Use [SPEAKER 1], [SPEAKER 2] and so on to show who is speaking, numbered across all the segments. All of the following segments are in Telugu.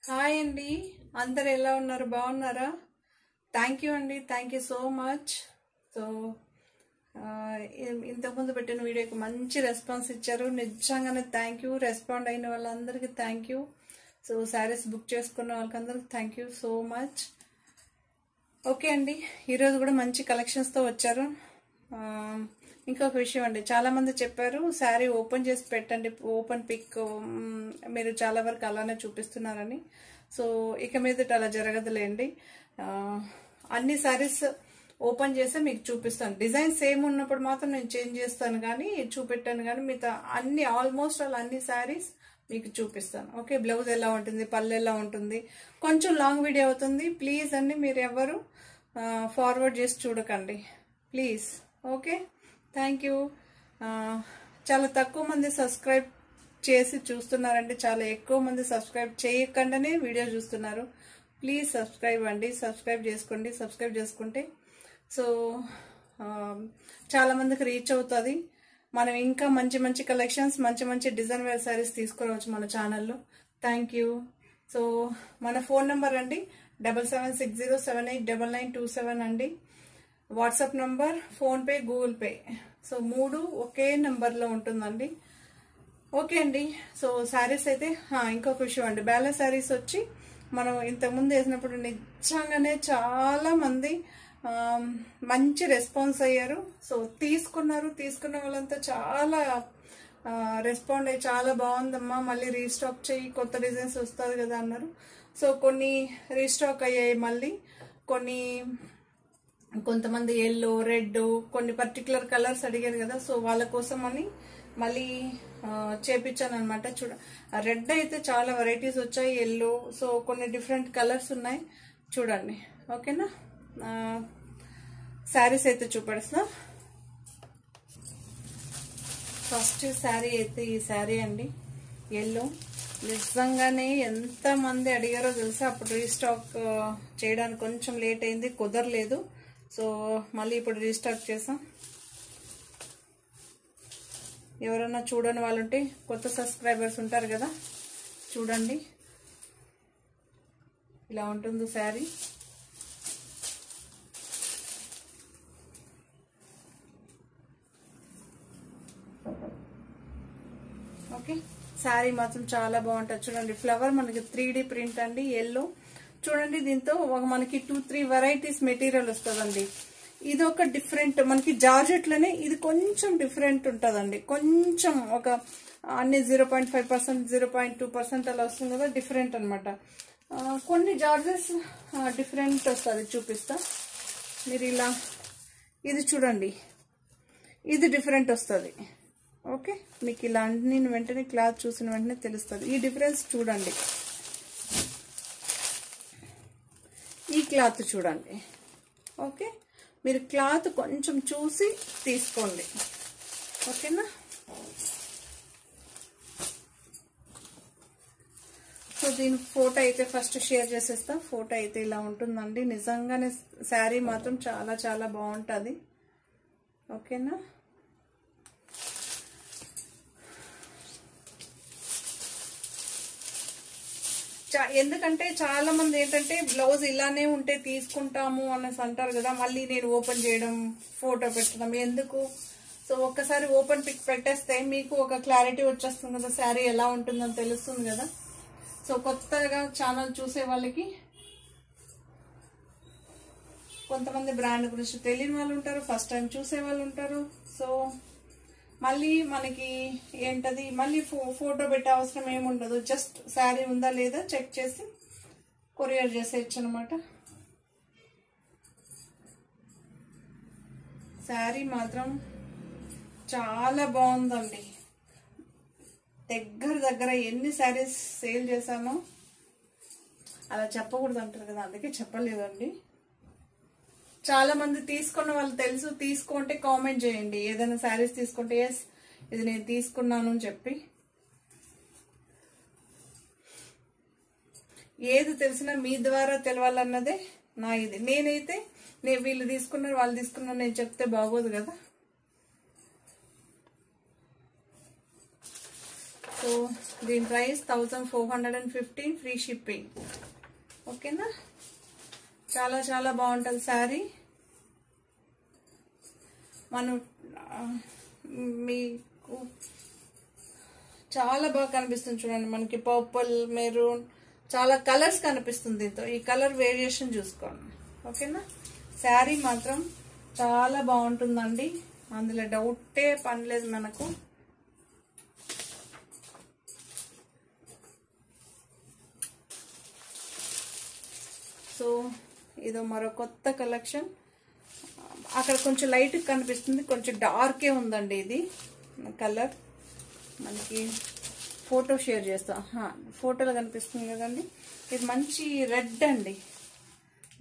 [SPEAKER 1] హాయ్ అండి, అందరు ఎలా ఉన్నారు? బాగున్నారా? థ్యాంక్ యూ అండి, thank you so much. So ఇంతకుముందు పెట్టిన వీడియోకి మంచి రెస్పాన్స్ ఇచ్చారు. నిజంగానే థ్యాంక్ యూ. రెస్పాండ్ అయిన వాళ్ళందరికీ thank you. So saris book చేసుకున్న వాళ్ళకందరికి thank you so much. Okay అండి, ఈరోజు కూడా మంచి కలెక్షన్స్తో వచ్చారు. ఇంకొక విషయం అండి, చాలా మంది చెప్పారు శారీ ఓపెన్ చేసి పెట్టండి, ఓపెన్ పిక్ మీరు చాలా వరకు అలానే చూపిస్తున్నారని. సో ఇక మీదట అలా జరగదులేండి. అన్ని శారీస్ ఓపెన్ చేస్తే మీకు చూపిస్తాను. డిజైన్ సేమ్ ఉన్నప్పుడు మాత్రం నేను చేంజ్ చేస్తాను కానీ చూపెట్టాను, కానీ మిగతా అన్ని ఆల్మోస్ట్ అన్ని శారీస్ మీకు చూపిస్తాను. ఓకే, బ్లౌజ్ ఎలా ఉంటుంది, పళ్ళు ఎలా ఉంటుంది, కొంచెం లాంగ్ వీడియో అవుతుంది. ప్లీజ్ అండి, మీరు ఎవరు ఫార్వర్డ్ చేసి చూడకండి ప్లీజ్. Okay, thank you. చాలా తక్కువ మంది సబ్స్క్రైబ్ చేసి చూస్తున్నారండి, చాలా ఎక్కువ మంది సబ్స్క్రైబ్ చేయకుండానే వీడియో చూస్తున్నారు. ప్లీజ్ సబ్స్క్రైబ్ అండి, సబ్స్క్రైబ్ చేసుకోండి. సబ్స్క్రైబ్ చేసుకుంటే సో చాలా మందికి రీచ్ అవుతుంది. మనం ఇంకా మంచి మంచి కలెక్షన్స్, మంచి మంచి డిజైన్ వేర్ శారీస్ తీసుకురావచ్చు మన ఛానల్లో. Thank you. సో మన ఫోన్ నెంబర్ అండి 7760789927 అండి. WhatsApp number, PhonePe, Google pay. So 3 ఒకే నెంబర్లో ఉంటుందండి. ఓకే అండి. సో శారీస్ అయితే ఇంకొక విషయం అండి, బ్యాలెన్స్ శారీస్ వచ్చి మనం ఇంతకుముందు వేసినప్పుడు నిజంగానే చాలా మంది మంచి రెస్పాన్స్ అయ్యారు. సో తీసుకున్న వాళ్ళంతా చాలా రెస్పాండ్ అయ్యి చాలా బాగుందమ్మా, మళ్ళీ రీస్టాక్ చేయి, కొత్త డిజైన్స్ వస్తుంది కదా అన్నారు. సో కొన్ని రీస్టాక్ అయ్యాయి, మళ్ళీ కొంతమంది ఎల్లో, రెడ్, కొన్ని పర్టికులర్ కలర్స్ అడిగారు కదా, సో వాళ్ళ కోసం అని మళ్ళీ చేపించాను అనమాట. రెడ్ అయితే చాలా వెరైటీస్ వచ్చాయి, ఎల్లో, సో కొన్ని డిఫరెంట్ కలర్స్ ఉన్నాయి చూడండి. ఓకేనా, శారీస్ అయితే చూపిస్తున్నా. ఫస్ట్ శారీ అయితే ఈ శారీ అండి, ఎల్లో. నిజంగానే ఎంత మంది అడిగారో తెలుసా, అప్పుడు రీస్టాక్ చేయడానికి కొంచెం లేట్ అయింది, కుదరలేదు. సో మళ్ళీ ఇప్పుడు రీస్టాక్ చేసాం. ఎవరన్నా చూడని వాళ్ళు ఉంటే, కొత్త సబ్స్క్రైబర్స్ ఉంటారు కదా, చూడండి ఇలా ఉంటుంది శారీ. ఓకే, శారీ మాత్రం చాలా బాగుంటుంది చూడండి. ఫ్లవర్ మనకి 3D ప్రింట్ అండి, ఎల్లో. చూడండి, దీంతో మనకి 2-3 వెరైటీస్ మెటీరియల్ వస్తుందండి. ఇది ఒక డిఫరెంట్, మనకి జార్జెట్లోనే ఇది కొంచెం డిఫరెంట్ ఉంటుందండి. కొంచెం ఒక అన్ని 0.5%, 0.2% అలా వస్తుంది కదా, డిఫరెంట్ అనమాట. కొన్ని జార్జెస్ డిఫరెంట్ వస్తుంది, చూపిస్తా. మీరు ఇలా ఇది చూడండి, ఇది డిఫరెంట్ వస్తుంది. ఓకే, మీకు ఇలా అన్ని వెంటనే క్లాత్ చూసిన వెంటనే తెలుస్తుంది. ఈ డిఫరెన్స్ చూడండి, ఈ క్లాత్ చూడండి. ఓకే, మీరు క్లాత్ కొంచెం చూసి తీసుకోండి. ఓకేనా. సో దీని ఫోటో అయితే ఫస్ట్ షేర్ చేసేస్తా. ఫోటో అయితే ఇలా ఉంటుందండి. నిజంగానే శారీ మాత్రం చాలా చాలా బాగుంటుంది. ఓకేనా. ఎందుకంటే చాలా మంది ఏంటంటే బ్లౌజ్ ఇలానే ఉంటే తీసుకుంటాము అనేసి అంటారు కదా, మళ్ళీ నేను ఓపెన్ చేయడం, ఫోటో పెట్టడం ఎందుకు. సో ఒక్కసారి ఓపెన్ పిక్ పెట్టేస్తే మీకు ఒక క్లారిటీ వచ్చేస్తుంది కదా, శారీ ఎలా ఉంటుందని తెలుస్తుంది కదా. సో కొత్తగా ఛానల్ చూసే వాళ్ళకి, కొంతమంది బ్రాండ్ గురించి తెలియని వాళ్ళు ఉంటారు, ఫస్ట్ టైం చూసే వాళ్ళు ఉంటారు. సో మళ్ళీ మనకి ఏంటది, మళ్ళీ ఫోటో పెట్టే అవసరం ఏముండదు. జస్ట్ శారీ ఉందా లేదా చెక్ చేసి కొరియర్ చేసేయచ్చు అనమాట. శారీ మాత్రం చాలా బాగుందండి. దగ్గర ఎన్ని శారీస్ సేల్ చేశానో అలా చెప్పకూడదు అంటారు కదా, అందుకే చెప్పలేదండి. చాలా మంది తీసుకున్న వాళ్ళు తెలుసు, తీసుకుంటే కామెంట్ చేయండి. ఏదైనా శారీస్ తీసుకుంటే ఎస్ ఇది నేను తీసుకున్నాను అని చెప్పి. ఏది తెలిసినా మీ ద్వారా తెలవాలన్నదే నా ఇది. నేనైతే వీళ్ళు తీసుకున్నారు, వాళ్ళు తీసుకున్నారు నేను చెప్తే బాగోదు కదా. సో దీని ప్రైస్ 1415, ఫ్రీ షిప్పింగ్. ఓకేనా, చాలా చాలా బాగుంటుంది శారీ. మనం మీకు చాలా బాగా కనిపిస్తుంది చూడండి, మనకి పర్పుల్, మెరూన్, చాలా కలర్స్ కనిపిస్తుంది దీంతో. ఈ కలర్ వేరియేషన్ చూసుకోండి. ఓకేనా, శారీ మాత్రం చాలా బాగుంటుందండి, అందులో డౌటే పని లేదు మనకు. సో ఇదో మరో కొత్త కలెక్షన్. అక్కడ కొంచెం లైట్ కనిపిస్తుంది, కొంచెం డార్కే ఉందండి ఇది కలర్. మనకి ఫోటో షేర్ చేస్తా, ఫోటోలో కనిపిస్తుంది కదండి. ఇది మంచి రెడ్ అండి,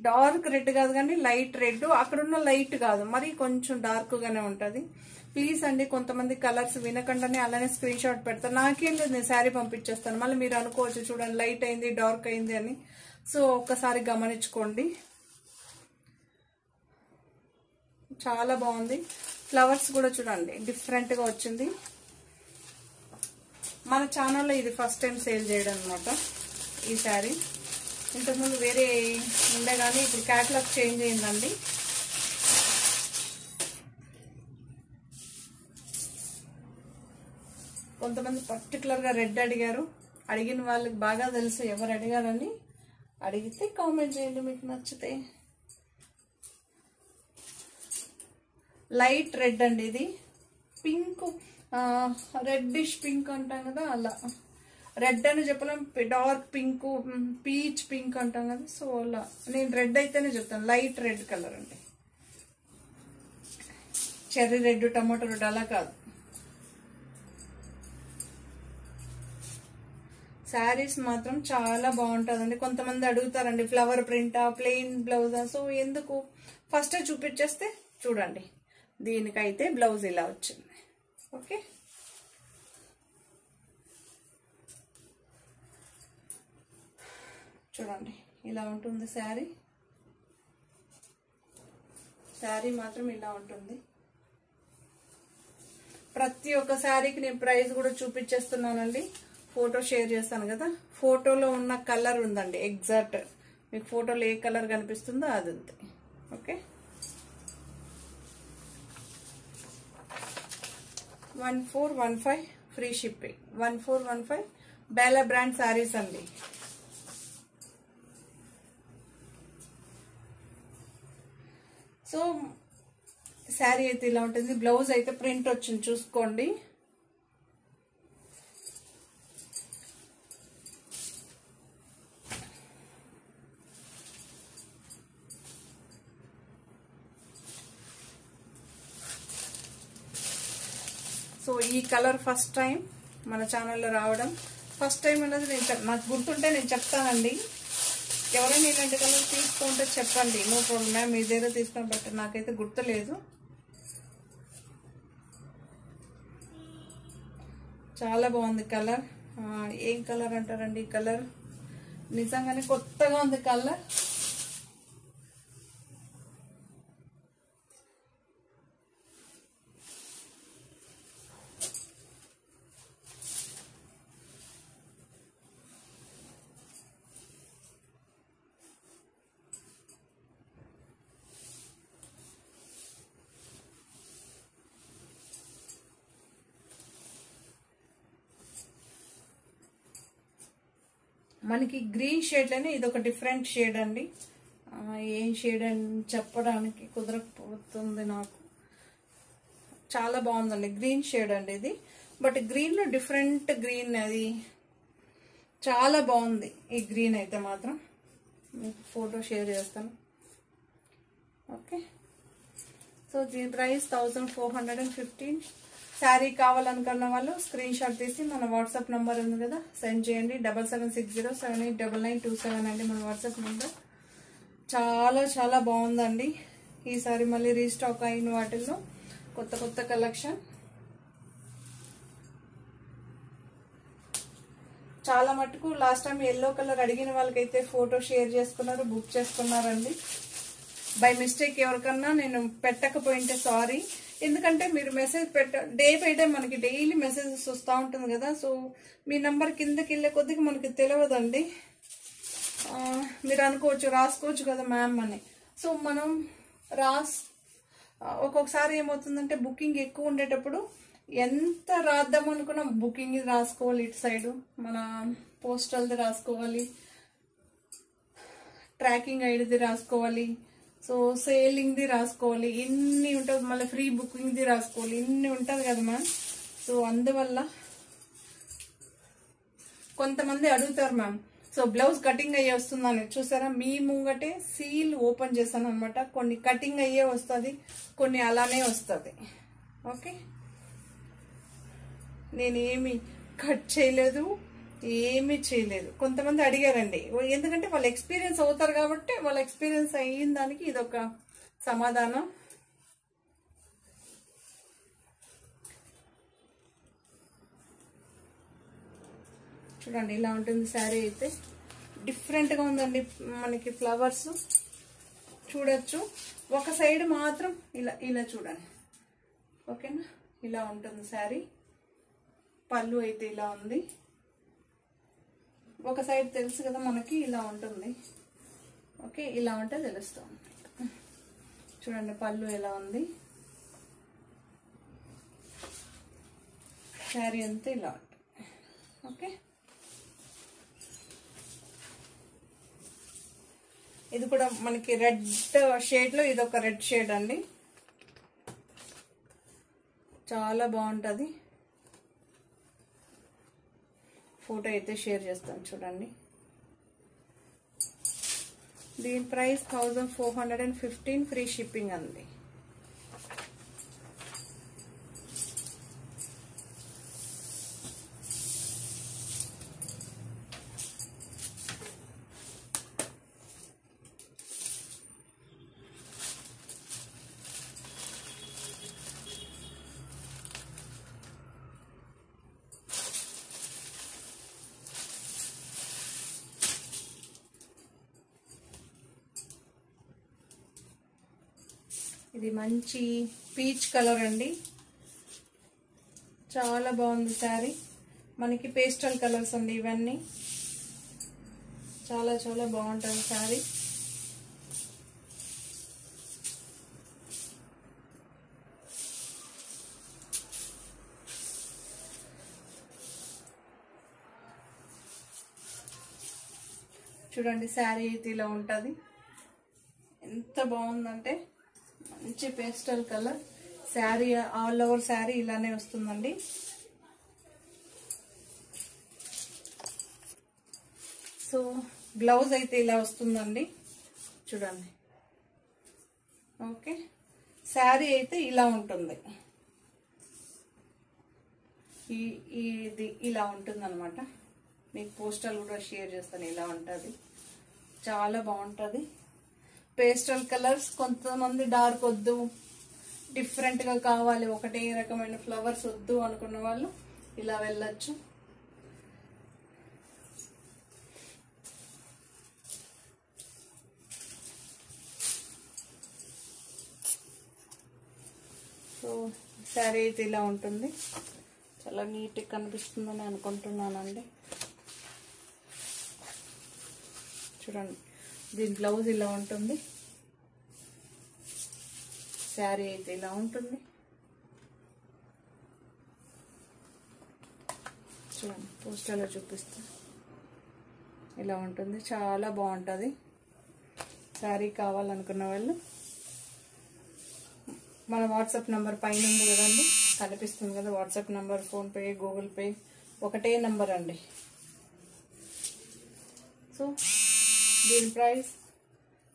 [SPEAKER 1] డార్క్ రెడ్ కాదు కానీ లైట్ రెడ్. అక్కడున్న లైట్ కాదు, మరి కొంచెం డార్క్ గానే ఉంటది. ప్లీజ్ అండి, కొంతమంది కలర్స్ వినకుండానే అలానే స్క్రీన్ షాట్ పెడతాను. నాకేం లేదు, నేను శారీ పంపించేస్తాను. మళ్ళీ మీరు అనుకోవచ్చు చూడండి లైట్ అయింది డార్క్ అయింది అని. సో ఒక్కసారి గమనించుకోండి. చాలా బాగుంది. ఫ్లవర్స్ కూడా చూడండి డిఫరెంట్ గా వచ్చింది. మన ఛానల్లో ఇది ఫస్ట్ టైం సేల్ చేయడం అనమాట ఈ శారీ. ఇంతకుముందు వేరే ఉండే కానీ ఇప్పుడు క్యాటలాగ్ చేంజ్ అయిందండి. కొంతమంది పర్టికులర్ గా రెడ్ అడిగారు. అడిగిన వాళ్ళకి బాగా తెలుసు ఎవరు అడిగారని. అడిగితే కామెంట్ చేయండి మీకు నచ్చితే. లైట్ రెడ్ అండి ఇది, పింక్, రెడ్డిష్ పింక్ అంటాం కదా, అలా రెడ్ అని చెప్పలేం, డార్క్ పింక్, పీచ్ పింక్ అంటాం కదా. సో అలా నేను రెడ్ అయితేనే చెప్తాను, లైట్ రెడ్ కలర్ అండి. చెర్రీ రెడ్, టమాటో రెడ్ అలా కాదు. శారీస్ మాత్రం చాలా బాగుంటుందండి. కొంతమంది అడుగుతారండి ఫ్లవర్ ప్రింటా, ప్లెయిన్ బ్లౌజా. సో ఎందుకు, ఫస్ట్ చూపించేస్తే చూడండి. దీనికైతే బ్లౌజ్ ఇలా వచ్చింది. ఓకే, చూడండి ఇలా ఉంటుంది శారీ. శారీ మాత్రం ఇలా ఉంటుంది. ప్రతి ఒక్క శారీకి నేను ప్రైస్ కూడా చూపించేస్తున్నానండి. ఫోటో షేర్ చేస్తాను కదా, ఫోటోలో ఉన్న కలర్ ఉందండి ఎగ్జాక్ట్. మీకు ఫోటోలో ఏ కలర్ కనిపిస్తుందో అది ఉంది. Okay, 1415 free shipping. 1415 Bela brand saris అండి. సో శారీ అయితే ఇలా ఉంటుంది. బ్లౌజ్ అయితే ప్రింట్ వచ్చింది చూసుకోండి. సో ఈ కలర్ ఫస్ట్ టైం మన ఛానల్లో రావడం. ఫస్ట్ టైం అన్నది నాకు గుర్తుంటే నేను చెప్తానండి. ఎవరైనా ఇలాంటి కలర్ తీసుకుంటే చెప్పండి, నో ప్రాబ్లం మ్యామ్, మీ దగ్గర తీసుకుని. బట్ నాకైతే గుర్తులేదు. చాలా బాగుంది కలర్. ఏం కలర్ అంటారండి ఈ కలర్? నిజంగానే కొత్తగా ఉంది కలర్. మనకి గ్రీన్ షేడ్ లోనే ఇది ఒక డిఫరెంట్ షేడ్ అండి. ఏం షేడ్ అని చెప్పడానికి కుదరకపోతుంది నాకు. చాలా బాగుందండి, గ్రీన్ షేడ్ అండి ఇది. బట్ గ్రీన్ లో డిఫరెంట్ గ్రీన్, అది చాలా బాగుంది. ఈ గ్రీన్ అయితే మాత్రం మీకు ఫోటో షేర్ చేస్తాను. ఓకే, సో దీని ప్రైస్ 1415. శారీ కావాలనుకున్న వాళ్ళు స్క్రీన్ షాట్ తీసి మన వాట్సాప్ నెంబర్ ఉంది కదా, సెండ్ చేయండి. 7760789927 అండి మన వాట్సాప్ నెంబర్. చాలా చాలా బాగుందండి. ఈసారి మళ్ళీ రీస్టాక్ అయిన వాటిల్లో కొత్త కొత్త కలెక్షన్. చాలా మటుకు లాస్ట్ టైం ఎల్లో కలర్ అడిగిన వాళ్ళకైతే ఫోటో షేర్ చేసుకున్నారు, బుక్ చేసుకున్నారండి. బై మిస్టేక్ ఎవరికన్నా నేను పెట్టకపోయింటే సారీ. ఎందుకంటే మీరు మెసేజ్ డే బై డే మనకి డైలీ మెసేజెస్ వస్తూ ఉంటుంది కదా. సో మీ నంబర్ కిందకి వెళ్ళే కొద్దిగా మనకి తెలియదండి. మీరు అనుకోవచ్చు రాసుకోవచ్చు కదా మ్యామ్ అని. సో మనం ఒక్కొక్కసారి ఏమవుతుందంటే బుకింగ్ ఎక్కువ ఉండేటప్పుడు ఎంత రాద్దాం అనుకున్నా బుకింగ్ రాసుకోవాలి, ఇటు సైడు మన పోస్టల్ది రాసుకోవాలి, ట్రాకింగ్ ఐడిది రాసుకోవాలి, సో సేలింగ్ది రాసుకోవాలి, ఇన్ని ఉంటుంది. మళ్ళీ ఫ్రీ బుకింగ్ది రాసుకోవాలి, ఇన్ని ఉంటుంది కదా మ్యామ్. సో అందువల్ల కొంతమంది అడుగుతారు మ్యామ్, సో బ్లౌజ్ కటింగ్ అయ్యే వస్తుందని. చూసారా మీ ముంగటే సీల్ ఓపెన్ చేశాను అనమాట. కొన్ని కటింగ్ అయ్యే వస్తుంది, కొన్ని అలానే వస్తుంది. ఓకే, నేనేమి కట్ చేయలేదు, ఏమీ చేయలేదు. కొంతమంది అడిగారండి, ఎందుకంటే వాళ్ళు ఎక్స్పీరియన్స్ అవుతారు కాబట్టి వాళ్ళ ఎక్స్పీరియన్స్ అయిన దానికి ఇదొక సమాధానం. చూడండి ఇలా ఉంటుంది శారీ అయితే. డిఫరెంట్గా ఉందండి, మనకి ఫ్లవర్స్ చూడొచ్చు. ఒక సైడ్ మాత్రం ఇలా ఇలా చూడండి. ఓకేనా, ఇలా ఉంటుంది శారీ. పళ్ళు అయితే ఇలా ఉంది. ఒక సైడ్ తెలుసు కదా మనకి, ఇలా ఉంటుంది. ఓకే, ఇలా ఉంటే తెలుస్తుంది. చూడండి పళ్ళు ఎలా ఉంది. శారీ అంతా ఇలా ఉంటుంది. ఓకే, ఇది కూడా మనకి రెడ్ షేడ్ లో ఇదొక రెడ్ షేడ్ అండి. చాలా బాగుంటుంది. ఫోటో అయితే షేర్ చేస్తాను చూడండి. దీని ప్రైస్ 1415, ఫ్రీ షిప్పింగ్ అండి. ఇది మంచి పీచ్ కలర్ అండి. చాలా బాగుంది శారీ. మనకి పేస్టల్ కలర్స్ అండి ఇవన్నీ. చాలా చాలా బాగుంటుంది శారీ. చూడండి శారీ అయితే ఇలా ఉంటుంది. ఎంత బాగుందంటే మంచి pastel colour sari. All over sari ఇలానే వస్తుందండి. సో బ్లౌజ్ అయితే ఇలా వస్తుందండి చూడండి. ఓకే, శారీ అయితే ఇలా ఉంటుంది. ఇది ఇలా ఉంటుంది అనమాట. మీకు పోస్టల్ కూడా షేర్ చేస్తాను. ఇలా ఉంటుంది, చాలా బాగుంటుంది. Pastel colours. కొంతమంది డార్క్ వద్దు, డిఫరెంట్గా కావాలి, ఒకటే రకమైన ఫ్లవర్స్ వద్దు అనుకున్న వాళ్ళు ఇలా వెళ్ళొచ్చు. సో శారీ అయితే ఇలా ఉంటుంది. చాలా నీట్గా కనిపిస్తుందని అనుకుంటున్నానండి. చూడండి, దీని బ్లౌజ్ ఇలా ఉంటుంది. శారీ అయితే ఇలా ఉంటుంది. చూడండి, పోస్టర్లో చూపిస్తా. ఇలా ఉంటుంది, చాలా బాగుంటుంది. శారీ కావాలనుకున్న వాళ్ళు మన వాట్సాప్ నెంబర్ పైన ఉంది కదండి, కనిపిస్తుంది కదా WhatsApp number, PhonePe, Google pay ఒకటే నెంబర్ అండి. సో దీని price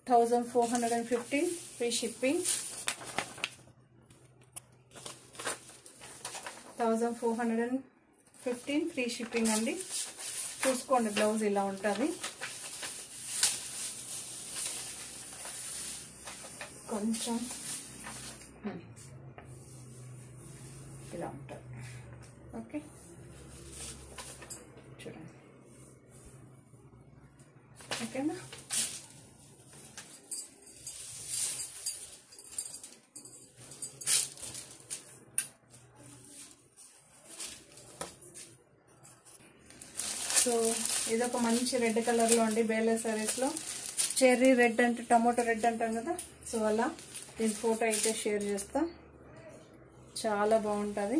[SPEAKER 1] 1415, free shipping. 1415 free shipping అండి. చూసుకోండి, బ్లౌజ్ ఇలా ఉంటుంది. కొంచెం ఇలా ఉంటుంది. ఓకే, చూడండి. ఓకేనా, సో ఇదొక మంచి రెడ్ కలర్లో అండి, బేలా శారీస్లో. చెర్రీ రెడ్ అంటే టమాటో రెడ్ అంటాం కదా, సో అలా. దీని ఫోటో అయితే షేర్ చేస్తా, చాలా బాగుంటుంది.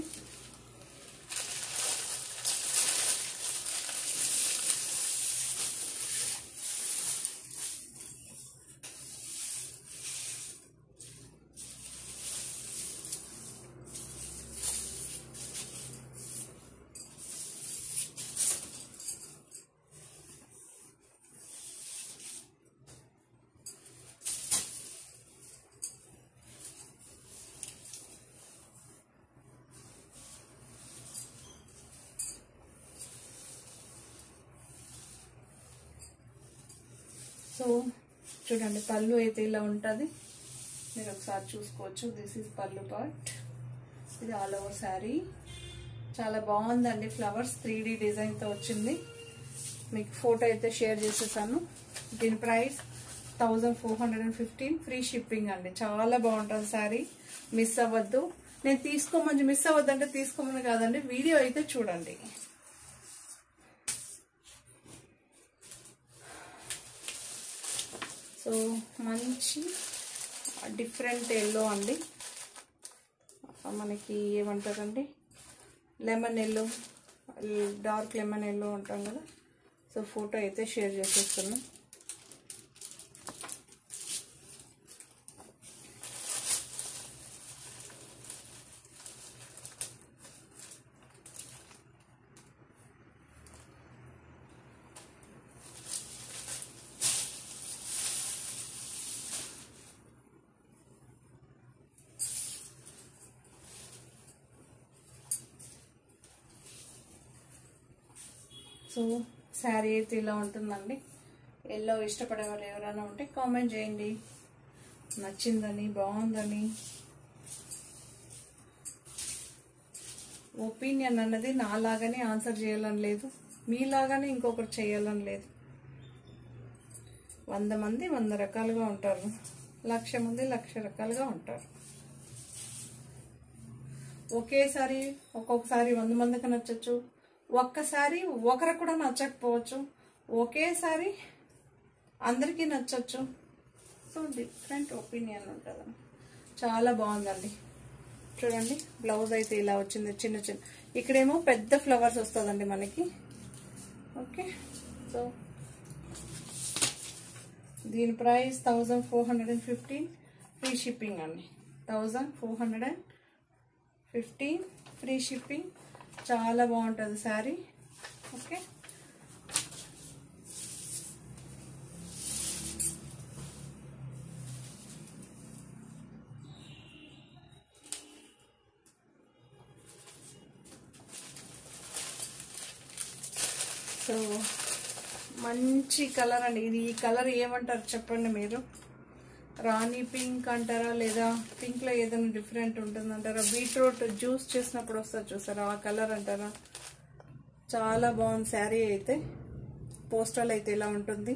[SPEAKER 1] సో చూడండి, పళ్ళు అయితే ఇలా ఉంటుంది, మీరు ఒకసారి చూసుకోవచ్చు. దిస్ ఈజ్ పళ్ళు పార్ట్. ఇది ఆల్ ఓవర్ శారీ, చాలా బాగుందండి. ఫ్లవర్స్ 3D డిజైన్తో వచ్చింది. మీకు ఫోటో అయితే షేర్ చేసేసాను. దీని ప్రైస్ 1415, ఫ్రీ షిప్పింగ్ అండి. చాలా బాగుంటుంది శారీ, మిస్ అవ్వద్దు. నేను తీసుకోమని మిస్ అవ్వద్దు అంటే తీసుకోమని కాదండి, వీడియో అయితే చూడండి. సో మంచి డిఫరెంట్ ఎల్లో అండి, మనకి ఏమంటారండి, lemon yellow, dark lemon yellow అంటాం కదా. సో ఫోటో అయితే షేర్ చేసేస్తున్నాం. సో శారీ అయితే ఇలా ఉంటుందండి. ఎల్లో ఇష్టపడే వాళ్ళు ఎవరైనా ఉంటే కామెంట్ చేయండి, నచ్చిందని, బాగుందని. ఒపీనియన్ అన్నది నాలాగానే ఆన్సర్ చేయాలని లేదు, మీలాగానే ఇంకొకరు చేయాలని లేదు. 100 మంది 100 రకాలుగా ఉంటారు, 1,00,000 మంది 1,00,000 రకాలుగా ఉంటారు. ఒకేసారి ఒక్కొక్కసారి 100 మందికి నచ్చచ్చు, ఒక్కసారి ఒకరికి కూడా నచ్చకపోవచ్చు, ఒకేసారి అందరికీ నచ్చచ్చు. సో డిఫరెంట్ ఒపీనియన్ ఉంటుంది. చాలా బాగుందండి. చూడండి, బ్లౌజ్ అయితే ఇలా వచ్చింది, చిన్న చిన్న. ఇక్కడేమో పెద్ద ఫ్లవర్స్ వస్తుందండి మనకి. ఓకే, సో దీని ప్రైస్ 1415, ఫ్రీ షిప్పింగ్ అండి. 1415 ఫ్రీ షిప్పింగ్. చాలా బాగుంటుంది శారీ. ఓకే, సో మంచి కలర్ అండి ఇది. ఈ కలర్ ఏమంటారు చెప్పండి మీరు? రాణి పింక్ అంటారా, లేదా పింక్ లో ఏదైనా డిఫరెంట్ ఉంటుందంటారా? బీట్రూట్ జ్యూస్ చేసినప్పుడు వస్తుంది చూసారా, ఆ కలర్ అంటారా? చాలా బాగుంది శారీ అయితే. పోస్టల్ అయితే ఇలా ఉంటుంది.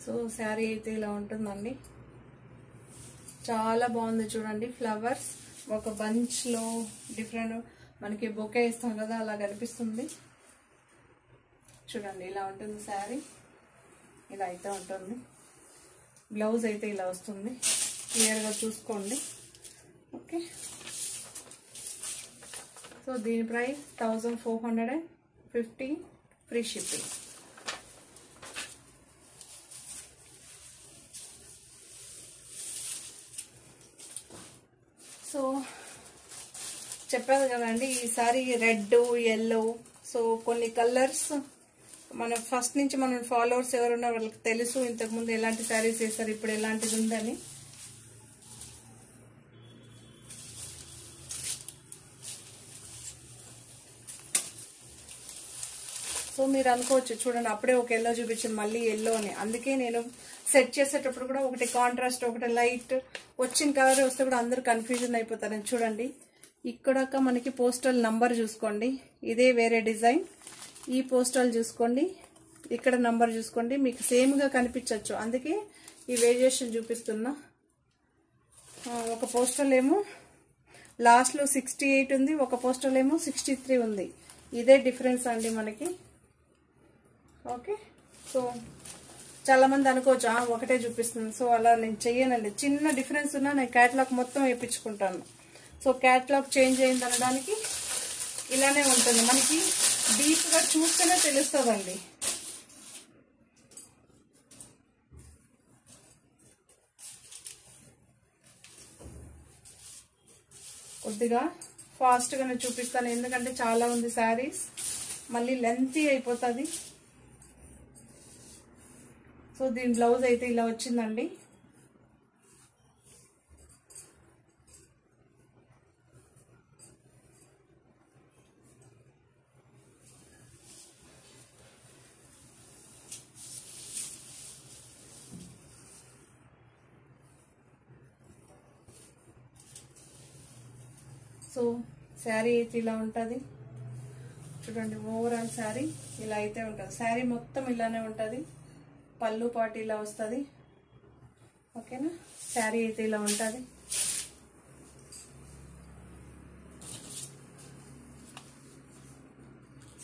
[SPEAKER 1] సో శారీ అయితే ఇలా ఉంటుందండి. చాలా బాగుంది చూడండి. ఫ్లవర్స్ ఒక బంచ్ లో డిఫరెంట్, మనకి బొకే ఇస్తాం కదా అలా కనిపిస్తుంది. చూడండి ఇలా ఉంటుంది శారీ, ఇలా అయితే ఉంటుంది. బ్లౌజ్ అయితే ఇలా వస్తుంది, క్లియర్గా చూసుకోండి. ఓకే, సో దీని ప్రైస్ 1415, ఫ్రీ షిప్పింగ్. సో చెప్పాను కదండి, ఈసారి రెడ్, ఎల్లో, సో కొన్ని కలర్స్ మన ఫస్ట్ నుంచి మన ఫాలోవర్స్ ఎవరున్నా వాళ్ళకి తెలుసు ఇంతకుముందు ఎలాంటి శారీస్ వేస్తారు, ఇప్పుడు ఎలాంటిది ఉందని. సో మీరు అనుకోవచ్చు చూడండి అప్పుడే ఒక ఎల్లో చూపించింది మళ్ళీ ఎల్లో అని. అందుకే నేను సెట్ చేసేటప్పుడు కూడా ఒకటి కాంట్రాస్ట్ ఒకటి లైట్ వచ్చిన కలర్ వస్తే కూడా అందరూ కన్ఫ్యూజన్ అయిపోతారని. చూడండి ఇక్కడ మనకి పోస్టల్ నంబర్ చూసుకోండి, ఇదే వేరే డిజైన్. ఈ పోస్టల్ చూసుకోండి, ఇక్కడ నంబర్ చూసుకోండి, మీకు సేమ్గా కనిపించవచ్చు. అందుకే ఈ వేరియేషన్ చూపిస్తున్నా. ఒక పోస్టల్ ఏమో లాస్ట్లో 68 ఉంది, ఒక పోస్టల్ ఏమో 63 ఉంది. ఇదే డిఫరెన్స్ అండి మనకి. ఓకే, సో చాలా మంది అనుకోవచ్చు ఒకటే చూపిస్తుంది. సో అలా నేను చెయ్యనండి, చిన్న డిఫరెన్స్ ఉన్నా నేను క్యాటలాగ్ మొత్తం వేయించుకుంటాను. సో క్యాటలాగ్ చేంజ్ అయింది అనడానికి ఇలానే ఉంటుంది, మనకి డీప్గా చూస్తేనే తెలుస్తుందండి. కొద్దిగా ఫాస్ట్గానే చూపిస్తాను ఎందుకంటే చాలా ఉంది శారీస్, మళ్ళీ లెంతీ అయిపోతుంది. సో దీని బ్లౌజ్ అయితే ఇలా వచ్చిందండి. సో శారీ అయితే ఇలా ఉంటుంది చూడండి. ఓవరాల్ శారీ ఇలా అయితే ఉంటుంది, శారీ మొత్తం ఇలానే ఉంటుంది. పళ్ళు పాటు ఇలా వస్తుంది. ఓకేనా, శారీ అయితే ఇలా ఉంటుంది.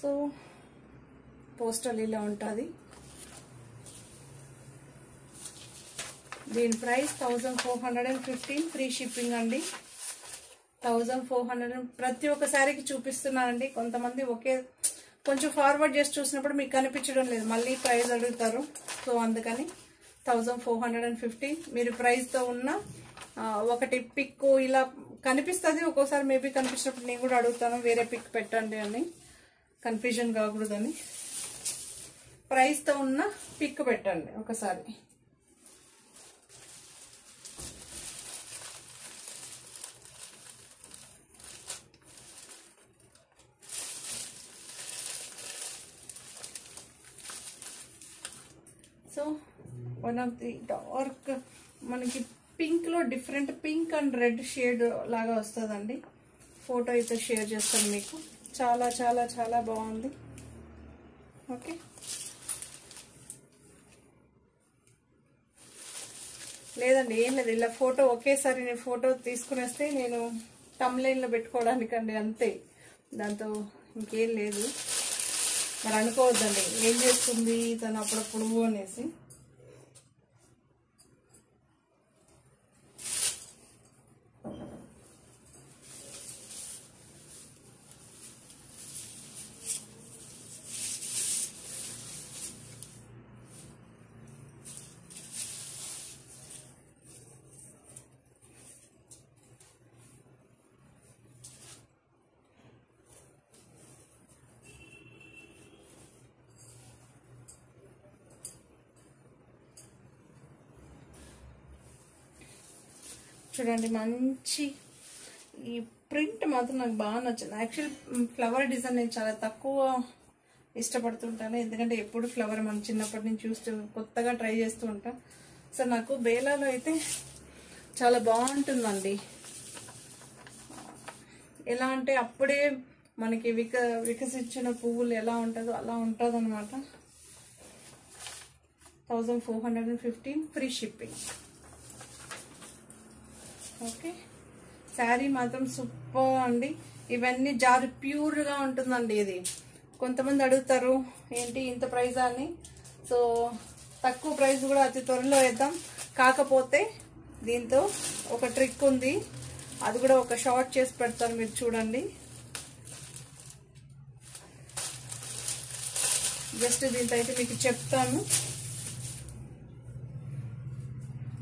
[SPEAKER 1] సో పోస్టల్ ఇలా ఉంటుంది. దీని ప్రైస్ 1415, ఫ్రీ షిప్పింగ్ అండి. 1400 ప్రతి ఒక్క శారీకి చూపిస్తున్నానండి. కొంతమంది కొంచెం ఫార్వర్డ్ చేసి చూసినప్పుడు మీకు కనిపించడం లేదు, మళ్ళీ ప్రైస్ అడుగుతారు. సో అందుకని 1450 మీరు ప్రైస్తో ఉన్న ఒకటి పిక్ ఇలా కనిపిస్తుంది. ఒక్కోసారి మేబీ కనిపించినప్పుడు నేను కూడా అడుగుతాను వేరే పిక్ పెట్టండి అని, కన్ఫ్యూజన్ కాకూడదని. ప్రైస్తో ఉన్న పిక్ పెట్టండి ఒకసారి. So one of the dark మనకి పింక్ లో different pink and red shade లాగా వస్తుందండి. ఫోటో అయితే షేర్ చేస్తాను మీకు. చాలా చాలా చాలా బాగుంది. ఓకే, లేదండి ఏం లేదు, ఇలా ఫోటో ఒకేసారి నేను ఫోటో తీసుకునేస్తే నేను తమ్లైన్లో పెట్టుకోవడానికండి, అంతే. దాంతో ఇంకేం లేదు. మరి అనుకోవద్దండి ఏం చేస్తుంది తను అప్పుడప్పుడు అనేసి. చూడండి మంచి ఈ ప్రింట్ మాత్రం నాకు బాగా నచ్చింది. యాక్చువల్లీ ఫ్లవర్ డిజైన్ నేను చాలా తక్కువ ఇష్టపడుతుంటాను, ఎందుకంటే ఎప్పుడు ఫ్లవర్ మనం చిన్నప్పటి నుంచి చూస్తూ కొత్తగా ట్రై చేస్తూ ఉంటాం. సో నాకు బేలాలో అయితే చాలా బాగుంటుందండి. ఎలా అంటే అప్పుడే మనకి వికసించిన పువ్వులు ఎలా ఉంటుందో అలా ఉంటుంది అనమాట. 1415 ఫ్రీ షిప్పింగ్. ఓకే, శారీ మాత్రం సూపర్ అండి. ఇవన్నీ జారు ప్యూర్గా ఉంటుందండి. ఇది కొంతమంది అడుగుతారు ఏంటి ఇంత ప్రైజ్ అని. సో తక్కువ ప్రైస్ కూడా అతి త్వరలో వేద్దాం. కాకపోతే దీంతో ఒక ట్రిక్ ఉంది, అది కూడా ఒక షార్ట్ చేసి పెడతాను, మీరు చూడండి. జస్ట్ దీంతో అయితే మీకు చెప్తాను.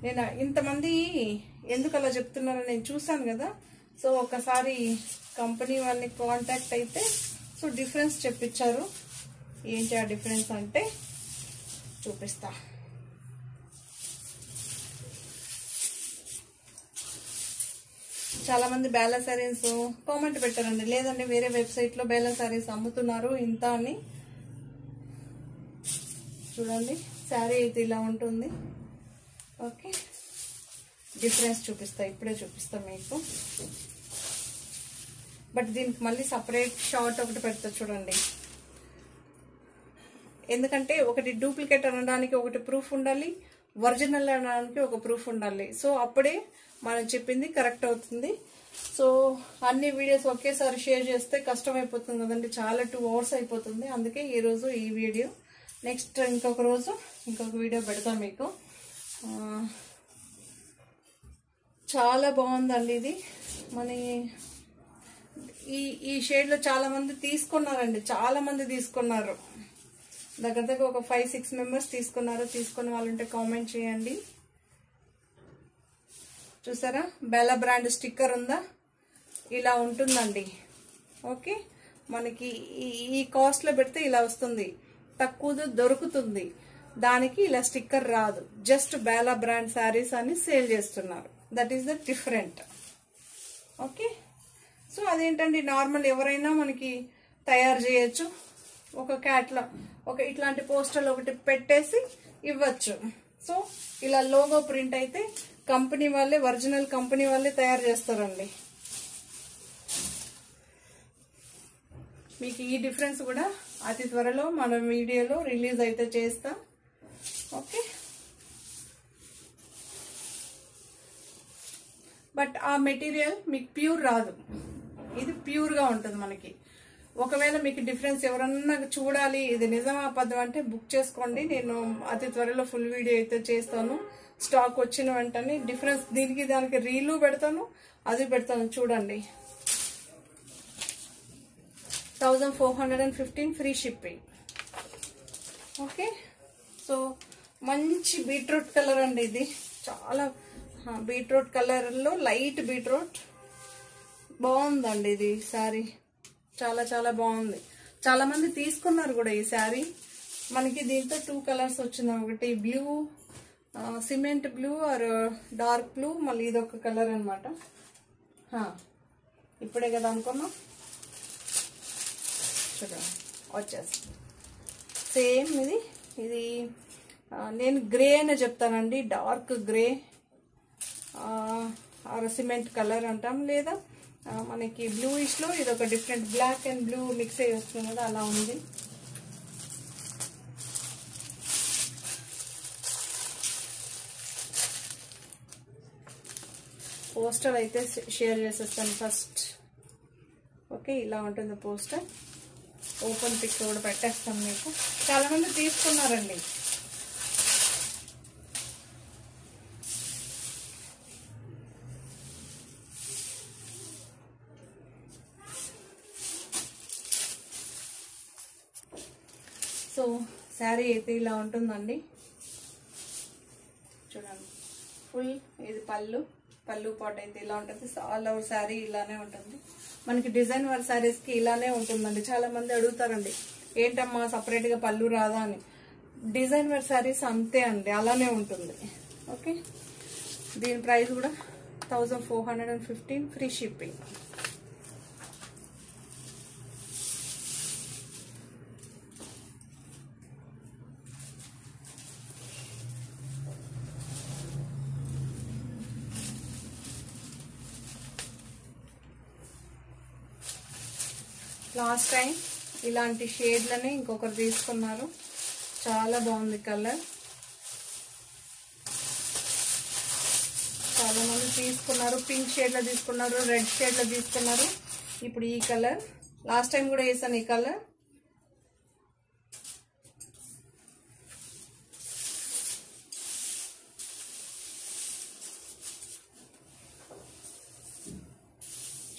[SPEAKER 1] నేను ఇంతమంది ఎందుకు అలా చెప్తున్నారో నేను చూసాను కదా. సో ఒకసారి కంపెనీ వాళ్ళని కాంటాక్ట్ అయితే సో డిఫరెన్స్ చెప్పించారు. ఏంటి ఆ డిఫరెన్స్ అంటే చూపిస్తా. చాలా మంది బేలా సారీస్ కామెంట్ పెట్టారండి, లేదండి వేరే వెబ్సైట్ లో బేలా సారీస్ అమ్ముతున్నారు ఇంత అని. చూడండి శారీ అయితే ఇలా ఉంటుంది. ఓకే, డిఫరెన్స్ చూపిస్తా, ఇప్పుడే చూపిస్తా మీకు. బట్ దీనికి మళ్ళీ సపరేట్ షార్ట్ ఒకటి పెడతా చూడండి, ఎందుకంటే ఒకటి డూప్లికేట్ అనడానికి ఒకటి ప్రూఫ్ ఉండాలి, ఒరిజినల్ అనడానికి ఒక ప్రూఫ్ ఉండాలి. సో అప్పుడే మనం చెప్పింది కరెక్ట్ అవుతుంది. సో అన్ని వీడియోస్ ఒకేసారి షేర్ చేస్తే కష్టం అయిపోతుంది కదండి, చాలా 2 hours అయిపోతుంది. అందుకే ఈరోజు ఈ వీడియో, నెక్స్ట్ ఇంకొక రోజు ఇంకొక వీడియో పెడతాం మీకు. చాలా బాగుందండి ఇది. మన ఈ షేడ్లో చాలా మంది తీసుకున్నారండి, చాలా మంది తీసుకున్నారు. దగ్గర ఒక 5-6 మెంబర్స్ తీసుకున్నారు. తీసుకున్న వాళ్ళు ఉంటే కామెంట్ చేయండి. చూసారా బెలా బ్రాండ్ స్టిక్కర్ ఉందా, ఇలా ఉంటుందండి. ఓకే, మనకి ఈ కాస్ట్ లో పెడితే ఇలా వస్తుంది, తక్కువ దొరుకుతుంది. దానికి ఇలా స్టిక్కర్ రాదు, జస్ట్ బెలా బ్రాండ్ శారీస్ అని సేల్ చేస్తున్నారు. That is the different. Okay, so అదేంటండి, నార్మల్ ఎవరైనా మనకి తయారు చేయొచ్చు. ఒక క్యాట్లో ఒక ఇట్లాంటి పోస్టర్లు ఒకటి పెట్టేసి ఇవ్వచ్చు. సో ఇలా లోగో ప్రింట్ అయితే కంపెనీ వాళ్ళే, ఒరిజినల్ కంపెనీ వాళ్ళే తయారు చేస్తారండి. మీకు ఈ డిఫరెన్స్ కూడా అతి త్వరలో మన వీడియోలో రిలీజ్ అయితే చేస్తాం. ఓకే, బట్ ఆ మెటీరియల్ మీకు ప్యూర్ రాదు, ఇది ప్యూర్గా ఉంటుంది మనకి. ఒకవేళ మీకు డిఫరెన్స్ ఎవరన్నా చూడాలి ఇది నిజమా అబద్ధం అంటే బుక్ చేసుకోండి, నేను అతి త్వరలో ఫుల్ వీడియో అయితే చేస్తాను. స్టాక్ వచ్చిన వెంటనే డిఫరెన్స్ దీనికి దానికి రీలు పెడతాను, అది పెడతాను. చూడండి 1415 ఫ్రీ షిప్పింగ్. ఓకే, సో మంచి బీట్రూట్ కలర్ అండి ఇది, చాలా బీట్రూట్ కలర్లో లైట్ బీట్రూట్ బాగుందండి ఇది శారీ, చాలా చాలా బాగుంది. చాలా మంది తీసుకున్నారు కూడా ఈ శారీ. మనకి దీంతో 2 కలర్స్ వచ్చింది, ఒకటి blue, cement blue or dark blue, మళ్ళీ ఇదొక కలర్ అనమాట. ఇప్పుడే కదా అనుకున్నాం, చూడండి వచ్చేసి సేమ్ ఇది నేను గ్రే అనే చెప్తానండి, dark grey or cement colour అంటాం, లేదా మనకి బ్లూయిష్ లో ఇది ఒక different black and blue mix అయ్యి వస్తుంది కదా, అలా ఉంది. పోస్టర్ అయితే షేర్ చేసేస్తాను ఫస్ట్. ఓకే, ఇలా ఉంటుంది పోస్టర్. ఓపెన్ పిక్ కూడా పెట్టేస్తాను మీకు. చాలా మంది తీసుకున్నారండి. సో శారీ అయితే ఇలా ఉంటుందండి, చూడండి. ఫుల్ ఇది పళ్ళు పాట్ అయితే ఇలా ఉంటుంది. ఆల్ ఓవర్ శారీ ఇలానే ఉంటుంది. మనకి డిజైన్ వర్క్ శారీస్కి ఇలానే ఉంటుందండి. చాలా మంది అడుగుతారండి, ఏంటమ్మా సపరేట్గా పళ్ళు రాదా అని. డిజైన్ వర్క్ శారీస్ అంతే అండి, అలానే ఉంటుంది. ఓకే, దీని ప్రైస్ కూడా 1415 ఫ్రీ షిప్పింగ్. లాస్ట్ టైం ఇలాంటి షేడ్లని ఇంకొకరు తీసుకున్నారు, చాలా బాగుంది కలర్. చాలా మంది తీసుకున్నారు, పింక్ షేడ్ లో తీసుకున్నారు, రెడ్ షేడ్ లో తీసుకున్నారు. ఇప్పుడు ఈ కలర్, లాస్ట్ టైం కూడా వేసాను ఈ కలర్.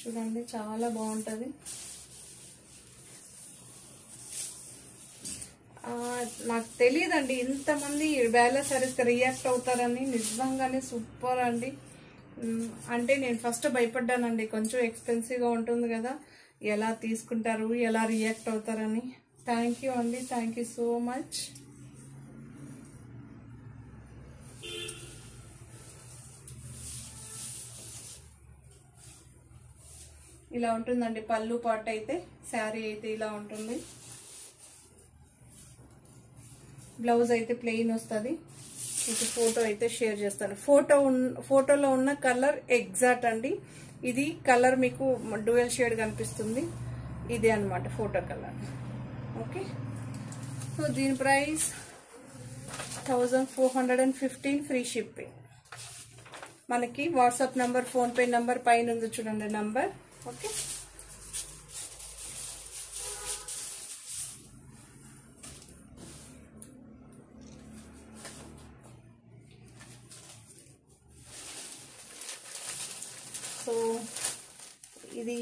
[SPEAKER 1] చూడండి చాలా బాగుంటుంది. నాకు తెలియదండి ఇంతమంది బేలా సారీస్కి రియాక్ట్ అవుతారని. నిజంగానే సూపర్ అండి. అంటే నేను ఫస్ట్ భయపడ్డానండి, కొంచెం ఎక్స్పెన్సివ్గా ఉంటుంది కదా, ఎలా తీసుకుంటారు, ఎలా రియాక్ట్ అవుతారని. థ్యాంక్ యూ అండి, థ్యాంక్ యూ సో మచ్. ఇలా ఉంటుందండి పళ్ళు పాట అయితే. శారీ అయితే ఇలా ఉంటుంది. బ్లౌజ్ అయితే ప్లెయిన్ వస్తుంది. మీకు ఫోటో అయితే షేర్ చేస్తాను. ఫోటోలో ఉన్న కలర్ ఎగ్జాక్ట్ అండి. ఇది కలర్ మీకు డ్యూయల్ షేడ్ కనిపిస్తుంది. ఇదే అన్నమాట ఫోటో కలర్. ఓకే, సో దీని ప్రైస్ 1415 ఫ్రీ షిప్పింగ్. మనకి వాట్సాప్ నంబర్, ఫోన్పే నంబర్ పైన ఉంది చూడండి నంబర్. ఓకే, సో ఇది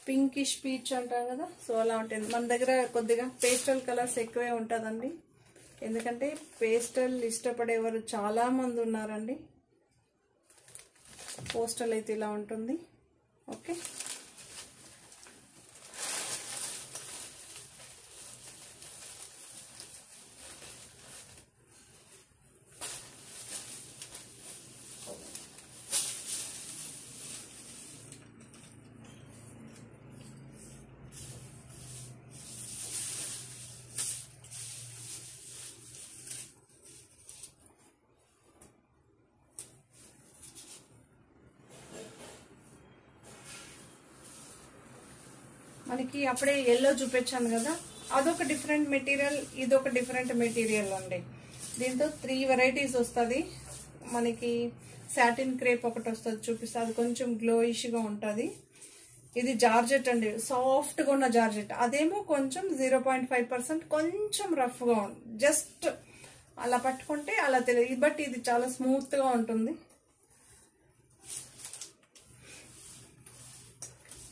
[SPEAKER 1] పింకిష్ పీచ్ అంటాం కదా, సో అలా ఉంటుంది. మన దగ్గర కొద్దిగా పేస్టల్ కలర్స్ ఎక్కువే ఉంటుందండి. ఎందుకంటే పేస్టల్ ఇష్టపడేవారు చాలా మంది ఉన్నారండి. పోస్టల్ అయితే ఇలా ఉంటుంది. ఓకే, మనకి అప్పుడే ఎల్లో చూపించాను కదా, అదొక డిఫరెంట్ మెటీరియల్, ఇదొక డిఫరెంట్ మెటీరియల్ అండి. దీంతో 3 వెరైటీస్ వస్తుంది. మనకి సాటిన్ క్రేప్ ఒకటి వస్తుంది, చూపిస్తే అది కొంచెం గ్లోయిష్గా ఉంటుంది. ఇది జార్జెట్ అండి, సాఫ్ట్గా ఉన్న జార్జెట్. అదేమో కొంచెం 0.5% కొంచెం రఫ్గా ఉంది. జస్ట్ అలా పట్టుకుంటే అలా తెలియదు, బట్ ఇది చాలా స్మూత్గా ఉంటుంది.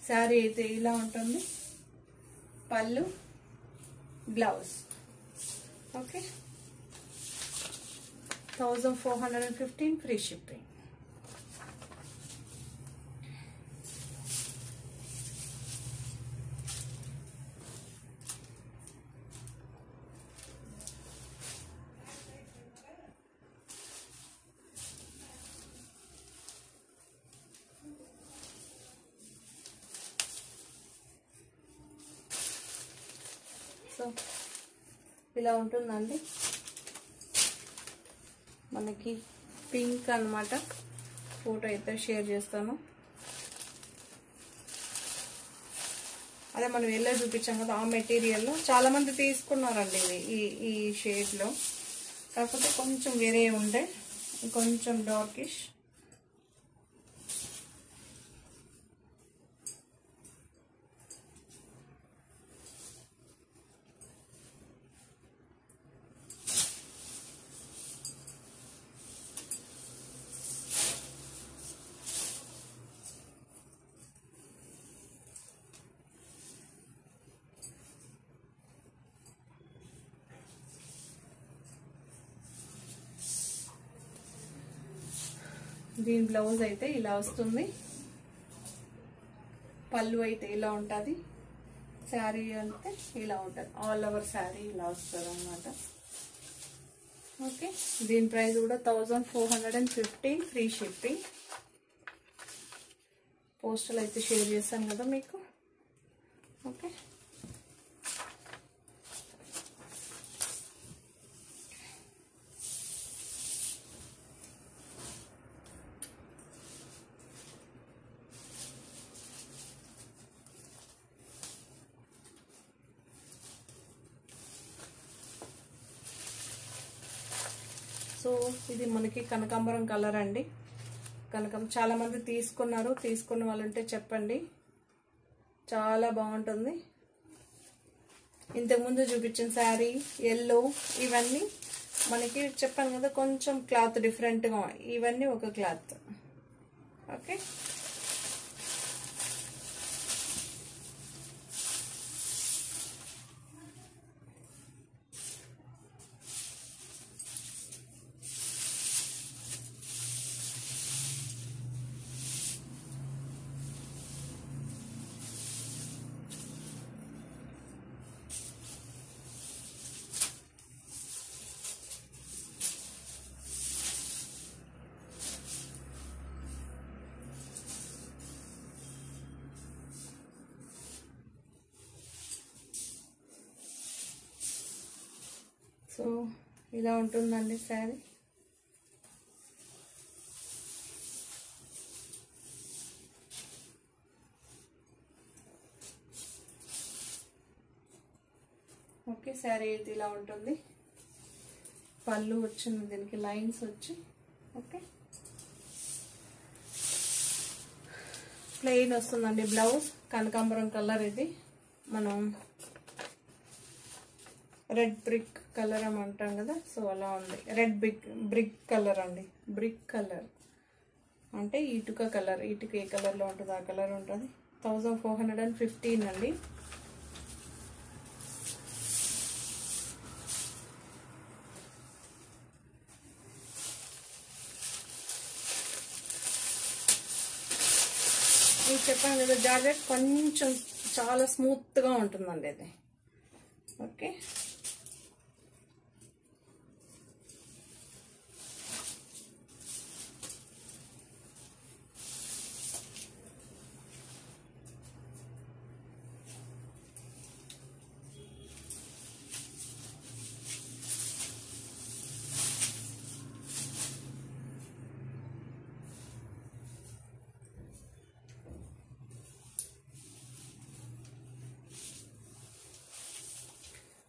[SPEAKER 1] శారీ అయితే ఇలా ఉంటుంది. పళ్ళు, blouse. Okay, 1415 free shipping. So ఇలా ఉంటుందండి. మనకి పింక్ అన్నమాట. ఫోటో అయితే షేర్ చేస్తాను. అదే మనం ఎల్లో చూపించాం కదా, ఆ మెటీరియల్లో చాలా మంది తీసుకున్నారండి ఇది ఈ షేడ్లో. కాకపోతే కొంచెం వేరే ఉండే, కొంచెం డార్కిష్. దీని బ్లౌజ్ అయితే ఇలా వస్తుంది. పళ్ళు అయితే ఇలా ఉంటుంది. శారీ అంటే ఇలా ఉంటుంది. ఆల్ ఓవర్ శారీ ఇలా వస్తుంది అన్నమాట. ఓకే, దీని ప్రైస్ కూడా 1415 ఫ్రీ షిప్పింగ్. పోస్టల్ అయితే షేర్ చేస్తాను కదా మీకు. ఓకే, సో ఇది మనకి కనకాంబరం కలర్ అండి. చాలా మంది తీసుకున్నారు. తీసుకున్న వాళ్ళు ఉంటే చెప్పండి, చాలా బాగుంటుంది. ఇంతకుముందు చూపించిన శారీ ఎల్లో, ఇవన్నీ మనకి చెప్పాను కదా కొంచెం క్లాత్ డిఫరెంట్గా, ఇవన్నీ ఒక క్లాత్. ఓకే, సో ఇలా ఉంటుందండి శారీ. ఓకే, శారీ అయితే ఇలా ఉంటుంది. పళ్ళు వచ్చింది, దీనికి లైన్స్ వచ్చి. ఓకే, ప్లెయిన్ వస్తుందండి బ్లౌజ్. కనకాంబరం కలర్ ఇది, మనం రెడ్ బ్రిక్ కలర్ అని అంటాం కదా, సో అలా ఉంది. రెడ్ బ్రిక్ కలర్ అండి. బ్రిక్ కలర్ అంటే ఇటుక కలర్. ఇటుక ఏ కలర్లో ఉంటుంది ఆ కలర్ ఉంటుంది. 1415 అండి. మీకు చెప్పాను కదా, జార్జెట్ కొంచెం చాలా స్మూత్గా ఉంటుందండి ఇది. ఓకే,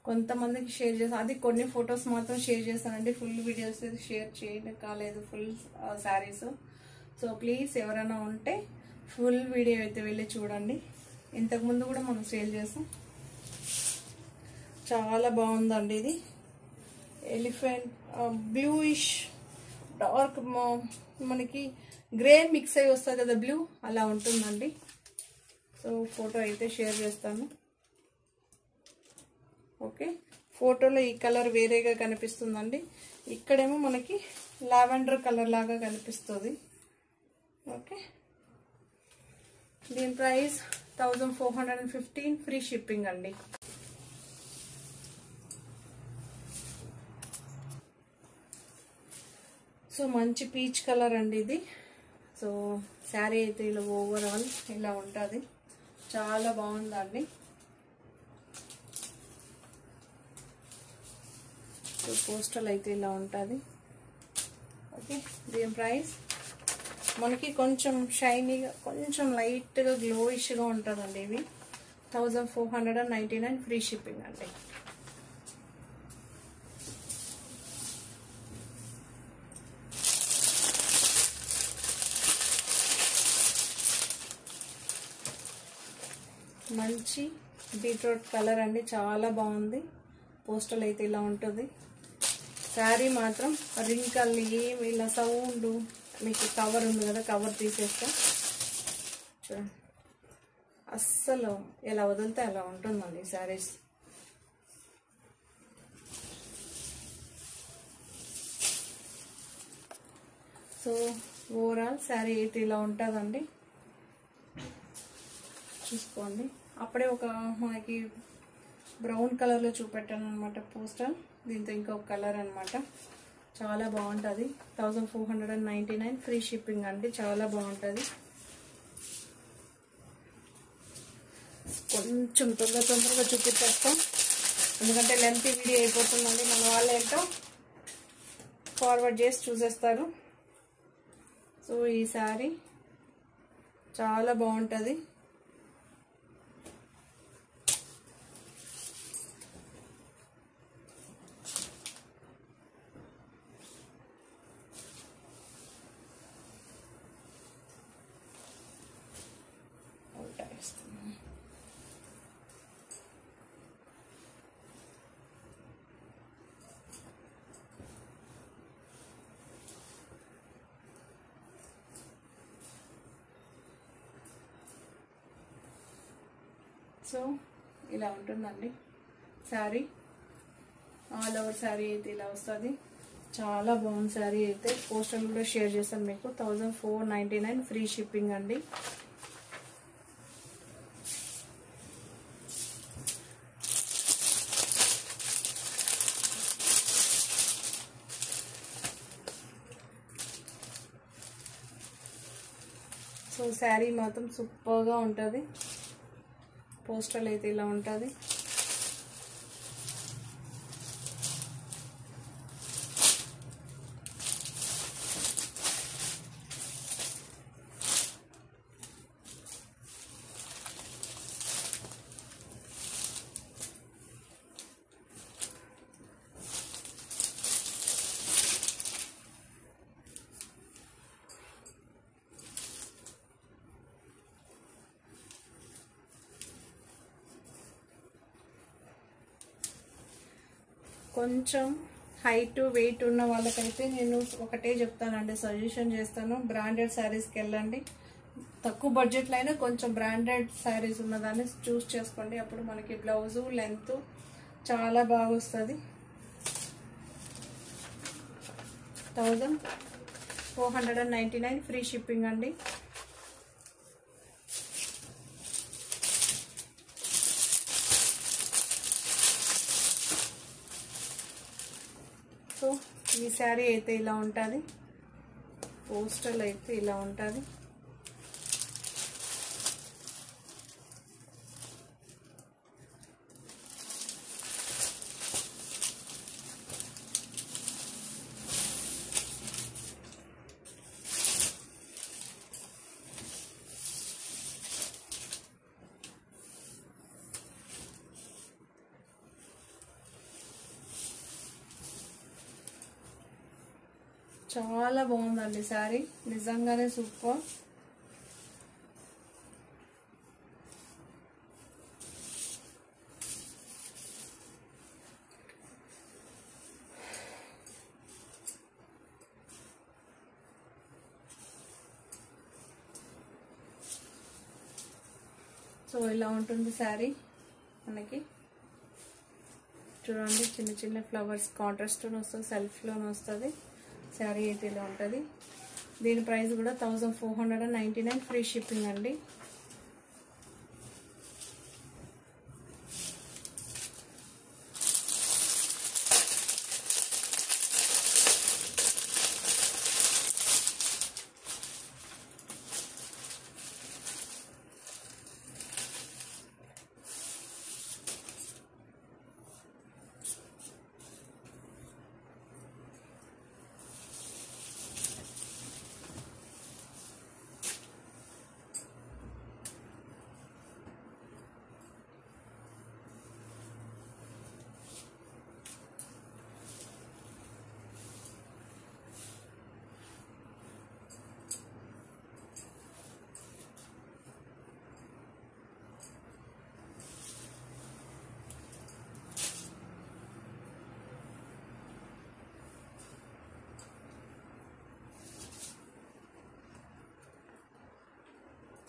[SPEAKER 1] కొంతమందికి షేర్ చేస్తాను, అది కొన్ని ఫొటోస్ మాత్రం షేర్ చేస్తానండి. ఫుల్ వీడియోస్ షేర్ చేయడం కాలేదు, ఫుల్ శారీస్. సో ప్లీజ్ ఎవరైనా ఉంటే ఫుల్ వీడియో అయితే వెళ్ళి చూడండి. ఇంతకుముందు కూడా మనం సేల్ చేస్తాం. చాలా బాగుందండి ఇది. ఎలిఫెంట్ బ్లూయిష్ డార్క్, మనకి గ్రే మిక్స్ అయి వస్తుంది కదా బ్లూ, అలా ఉంటుందండి. సో ఫోటో అయితే షేర్ చేస్తాను. ఓకే, ఫోటోలో ఈ కలర్ వేరేగా కనిపిస్తుందండి, ఇక్కడేమో మనకి లావెండర్ కలర్ లాగా కనిపిస్తుంది. ఓకే, దీని ప్రైస్ 1415, ఫ్రీ షిప్పింగ్ అండి. సో మంచి పీచ్ కలర్ అండి ఇది. సో శారీ అయితే ఇలా ఓవరాల్ ఇలా ఉంటుంది. చాలా బాగుందండి. పోస్టల్ అయితే ఇలా ఉంటుంది. ఓకే, దీని ప్రైస్ మనకి కొంచెం షైనీగా, కొంచెం లైట్గా గ్లోయిష్గా ఉంటుందండి. ఇవి 1499, ఫ్రీ షిప్పింగ్ అండి. మంచి బీట్రూట్ కలర్ అండి, చాలా బాగుంది. పోస్టల్ అయితే ఇలా ఉంటుంది. శారీ మాత్రం రింకల్ ఏమి ఇలా సౌండ్, మీకు కవర్ ఉంది కదా, కవర్ తీసేస్తా చూడండి. అస్సలు ఎలా వదిలితే అలా ఉంటుందండి శారీస్. సో ఓవరాల్ శారీ అయితే ఇలా ఉంటుందండి. చూసుకోండి, అప్పుడే ఒక మనకి బ్రౌన్ కలర్లో చూపెట్టాను అనమాట పోస్టర్. దీంతో ఇంకొక కలర్ అనమాట. చాలా బాగుంటుంది. 1499, ఫ్రీ షిప్పింగ్ అండి. చాలా బాగుంటుంది. కొంచెం తొందరగా చూపించేస్తాం, ఎందుకంటే లెంత్ వీడియో అయిపోతుందండి. మన వాళ్ళు ఏంటో ఫార్వర్డ్ చేసి చూసేస్తారు. సో ఈ శారీ చాలా బాగుంటుంది. సో ఇలా ఉంటుందండి శారీ. ఆల్ ఓవర్ శారీ అయితే ఇలా వస్తుంది. చాలా బాగుంది శారీ అయితే. పోస్టర్ కూడా షేర్ చేస్తాను మీకు. 1499, ఫ్రీ షిప్పింగ్ అండి. సో శారీ మాత్రం సూపర్గా ఉంటుంది. పోస్టల్ అయితే ఇలా ఉంటుంది. కొంచెం హైట్ వెయిట్ ఉన్న వాళ్ళకైతే నేను ఒకటే చెప్తానండి, సజెషన్ చేస్తాను, బ్రాండెడ్ శారీస్కి వెళ్ళండి. తక్కువ బడ్జెట్లో అయినా కొంచెం బ్రాండెడ్ శారీస్ ఉన్నదాన్ని చూస్ చేసుకోండి. అప్పుడు మనకి బ్లౌజు లెంత్ చాలా బాగా వస్తుంది. 1499 ఫ్రీ షిప్పింగ్ అండి. సో ఈ శారీ అయితే ఇలా ఉంటుంది, పోస్టల్ అయితే ఇలా ఉంటుంది. చాలా బాగుందండి శారీ, నిజంగానే సూపర్. సో ఇలా ఉంటుంది శారీ మనకి. చూడండి, చిన్న చిన్న ఫ్లవర్స్ కాంట్రాస్ట్ వస్తుంది, సెల్ఫ్లోనే వస్తుంది. శారీ అయితే ఇలా ఉంటుంది. దీని ప్రైస్ కూడా 1499 ఫ్రీ షిప్పింగ్ అండి.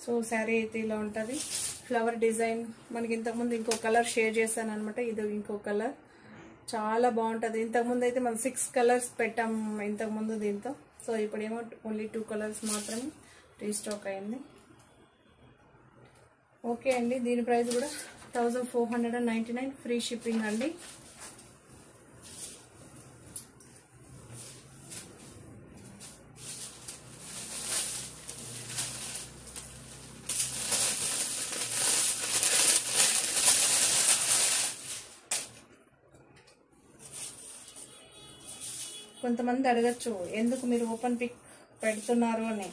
[SPEAKER 1] సో శారీ అయితే ఇలా ఉంటుంది. ఫ్లవర్ డిజైన్ మనకి ఇంతకుముందు ఇంకో కలర్ షేర్ చేశాను అనమాట, ఇది ఇంకో కలర్ చాలా బాగుంటుంది. ఇంతకుముందు అయితే మనం 6 కలర్స్ పెట్టాం ఇంతకుముందు దీంతో. సో ఇప్పుడేమో ఓన్లీ 2 కలర్స్ మాత్రమే రీస్టాక్ అయింది. ఓకే అండి, దీని ప్రైస్ కూడా 1499 ఫ్రీ షిప్పింగ్ అండి. కొంతమంది అడగచ్చు ఎందుకు మీరు ఓపెన్ పిక్ పెడుతున్నారు అని.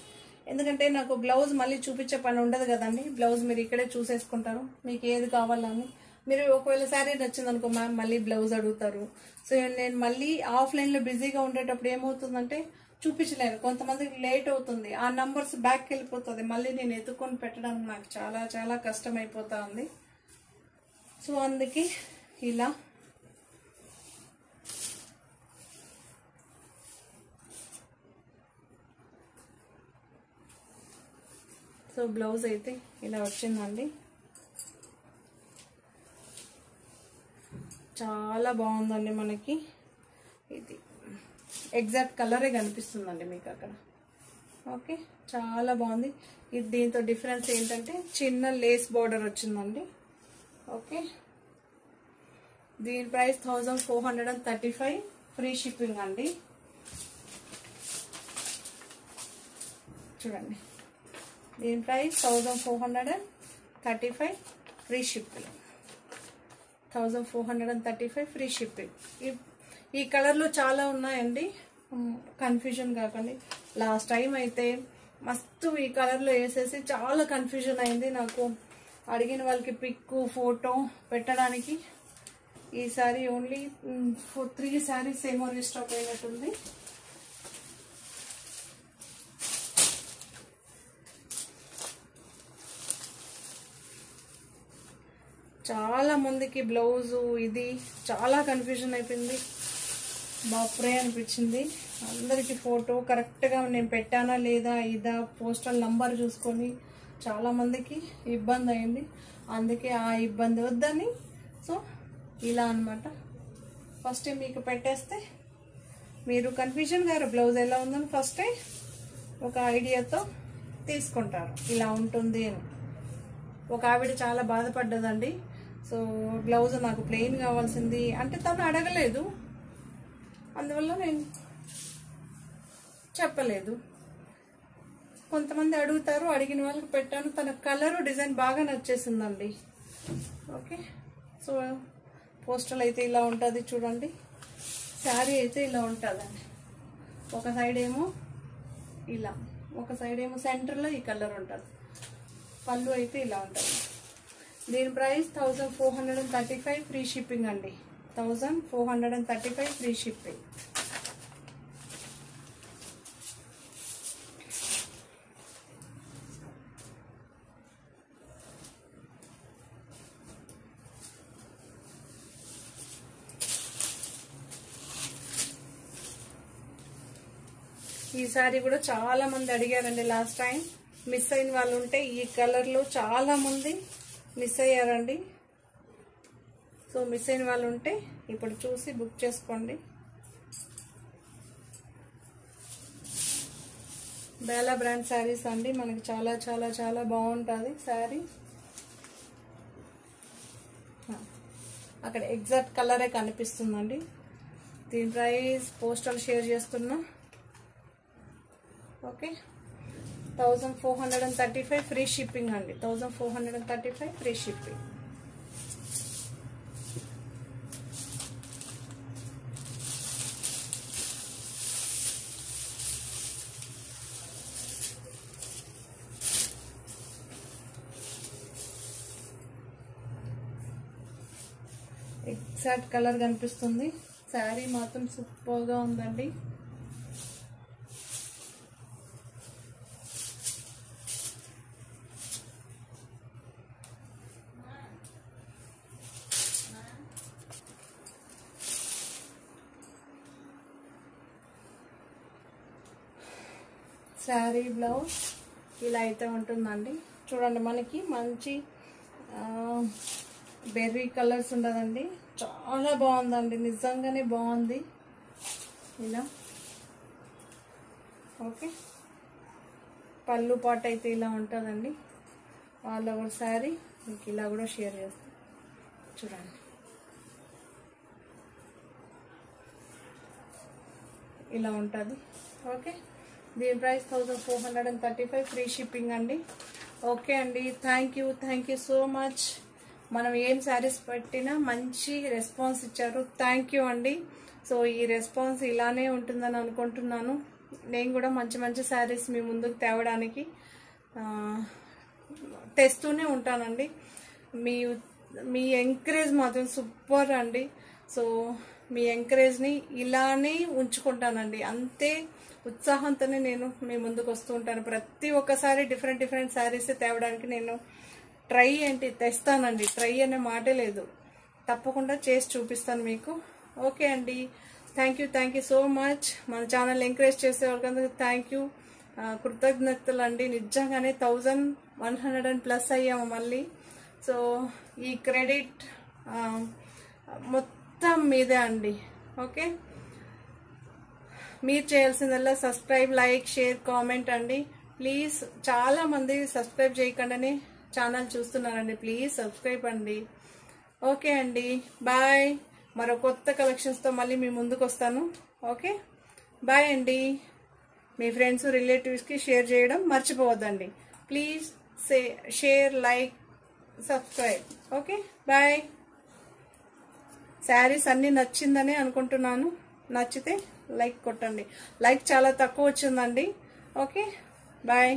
[SPEAKER 1] ఎందుకంటే నాకు బ్లౌజ్ మళ్ళీ చూపించే పని ఉండదు కదండి. బ్లౌజ్ మీరు ఇక్కడే చూసేసుకుంటారు, మీకు ఏది కావాలని. మీరు ఒకవేళ శారీ నచ్చింది అనుకో మ్యామ్, మళ్ళీ బ్లౌజ్ అడుగుతారు. సో నేను మళ్ళీ ఆఫ్లైన్లో బిజీగా ఉండేటప్పుడు ఏమవుతుందంటే చూపించలేను, కొంతమందికి లేట్ అవుతుంది, ఆ నంబర్స్ బ్యాక్కి వెళ్ళిపోతుంది, మళ్ళీ నేను ఎత్తుకొని పెట్టడానికి నాకు చాలా చాలా కష్టం అయిపోతా ఉంది. సో అందుకే ఇలా సో బ్లౌజ్ అయితే ఇలా వచ్చిందండి. చాలా బాగుందండి, మనకి ఇది ఎగ్జాక్ట్ కలరే కనిపిస్తుందండి మీకు అక్కడ. ఓకే, చాలా బాగుంది. ఇది దీంతో డిఫరెన్స్ ఏంటంటే చిన్న లేస్ బార్డర్ వచ్చిందండి. ఓకే, దీని ప్రైస్ 1435 ఫ్రీ షిప్పింగ్ అండి. చూడండి, దీని price 1435 free shipping. 1435 free shipping. ఈ కలర్లో చాలా ఉన్నాయండి, కన్ఫ్యూజన్ కాకండి. లాస్ట్ టైం అయితే మస్తు ఈ కలర్లో వేసేసి చాలా కన్ఫ్యూజన్ అయింది నాకు, అడిగిన వాళ్ళకి పిక్ ఫోటో పెట్టడానికి. ఈసారి ఓన్లీ 3 శారీస్ ఏమో రీస్టాక్ అయినట్టుంది. చాలా మందికి బ్లౌజు ఇది చాలా కన్ఫ్యూజన్ అయిపోయింది, బాప్రే అనిపించింది. అందరికి ఫోటో కరెక్ట్గా నేను పెట్టానా లేదా ఇదా పోస్టల్ నంబర్ చూసుకొని చాలా మందికి ఇబ్బంది అయింది. అందుకే ఆ ఇబ్బంది వద్దని సో ఇలా అన్నమాట. ఫస్ట్ మీకు పెట్టేస్తే మీరు కన్ఫ్యూజన్ గారు బ్లౌజ్ ఎలా ఉందని ఫస్ట్ ఒక ఐడియాతో తీసుకుంటారు, ఇలా ఉంటుంది అని. ఒక ఆవిడ చాలా బాధపడ్డదండి. సో బ్లౌజ్ నాకు ప్లెయిన్ కావాల్సింది అంటే తను అడగలేదు, అందువల్ల నేను చెప్పలేదు. కొంతమంది అడుగుతారు, అడిగిన వాళ్ళకి పెట్టాను. తన కలరు డిజైన్ బాగా నచ్చేసిందండి. ఓకే, సో పోస్టల్ అయితే ఇలా ఉంటుంది చూడండి. శారీ అయితే ఇలా ఉంటుందండి. ఒక సైడ్ ఏమో ఇలా, ఒక సైడ్ ఏమో సెంటర్లో ఈ కలర్ ఉంటుంది. పళ్ళు అయితే ఇలా ఉంటుంది. దీని ప్రైస్ 1435 ఫ్రీ షిప్పింగ్ అండి. 1435 ఫ్రీ షిప్పింగ్. ఈ సారీ కూడా చాలా మంది అడిగారండి. లాస్ట్ టైం మిస్ అయిన వాళ్ళు ఉంటే ఈ కలర్ లో చాలా మంది మిస్ అయ్యారండి. సో మిస్ అయిన వాళ్ళు ఉంటే ఇప్పుడు చూసి బుక్ చేసుకోండి. బేలా బ్రాండ్ శారీస్ అండి, మనకి చాలా చాలా చాలా బాగుంటుంది శారీ. అక్కడ ఎగ్జాక్ట్ కలరే కనిపిస్తుందండి. దీని ప్రైస్ పోస్టల్ షేర్ చేస్తున్నా. ఓకే, 1435 ఫ్రీ షిప్పింగ్ అండి. 1435 ఫ్రీ షిప్పింగ్. ఎగ్జాక్ట్ కలర్ కనిపిస్తుంది. శారీ మాత్రం సూపర్గా ఉందండి. శారీ బ్లౌజ్ ఇలా అయితే ఉంటుందండి. చూడండి, మనకి మంచి బెర్రీ కలర్స్ ఉండదండి. చాలా బాగుందండి, నిజంగానే బాగుంది ఇలా. ఓకే, పళ్ళు పాట అయితే ఇలా ఉంటుందండి. ఆల్ ఓవర్ శారీ మీకు ఇలా కూడా షేర్ చేస్తాను చూడండి. ఇలా ఉంటుంది. ఓకే, దీని ప్రైస్ 1435 ఫ్రీ షిప్పింగ్ అండి. ఓకే అండి, థ్యాంక్ యూ సో మచ్. మనం ఏం శారీస్ పెట్టినా మంచి రెస్పాన్స్ ఇచ్చారు. థ్యాంక్ యూ అండి. సో ఈ రెస్పాన్స్ ఇలానే ఉంటుందని అనుకుంటున్నాను. నేను కూడా మంచి మంచి శారీస్ మీ ముందుకు తేవడానికి తెస్తూనే ఉంటానండి. మీ ఎంకరేజ్ మాత్రం సూపర్ అండి. సో మీ ఎంకరేజ్ని ఇలానే ఉంచుకుంటానండి. అంతే ఉత్సాహంతోనే నేను మీ ముందుకు వస్తూ ఉంటాను. ప్రతి ఒక్కసారి డిఫరెంట్ శారీస్ తేవడానికి నేను తెస్తానండి. ట్రై అనే మాటే లేదు, తప్పకుండా చేసి చూపిస్తాను మీకు. ఓకే అండి, థ్యాంక్ యూ సో మచ్. మన ఛానల్ ఎంకరేజ్ చేసే వాళ్ళకందరికీ థ్యాంక్ యూ, కృతజ్ఞతలు అండి. నిజంగానే 1100+ అయ్యాము మళ్ళీ. సో ఈ క్రెడిట్ మొత్తం మీదే అండి. ఓకే, మీరు చేయాల్సిందల్లా సబ్స్క్రైబ్, లైక్, షేర్, కామెంట్ అండి. ప్లీజ్, చాలా మంది సబ్స్క్రైబ్ చేయకుండానే ఛానల్ చూస్తున్నారండి. ప్లీజ్ సబ్స్క్రైబ్ అండి. ఓకే అండి, బాయ్. మరో కొత్త కలెక్షన్స్తో మళ్ళీ మీ ముందుకు వస్తాను. ఓకే, బాయ్ అండి. మీ ఫ్రెండ్స్, రిలేటివ్స్కి షేర్ చేయడం మర్చిపోవద్దండి. Please share, like, subscribe. Okay, bye. Saris అన్నీ నచ్చిందని అనుకుంటున్నాను. నచ్చితే లైక్ కొట్టండి. లైక్ చాలా తక్కువ వచ్చిందండి. Okay, bye.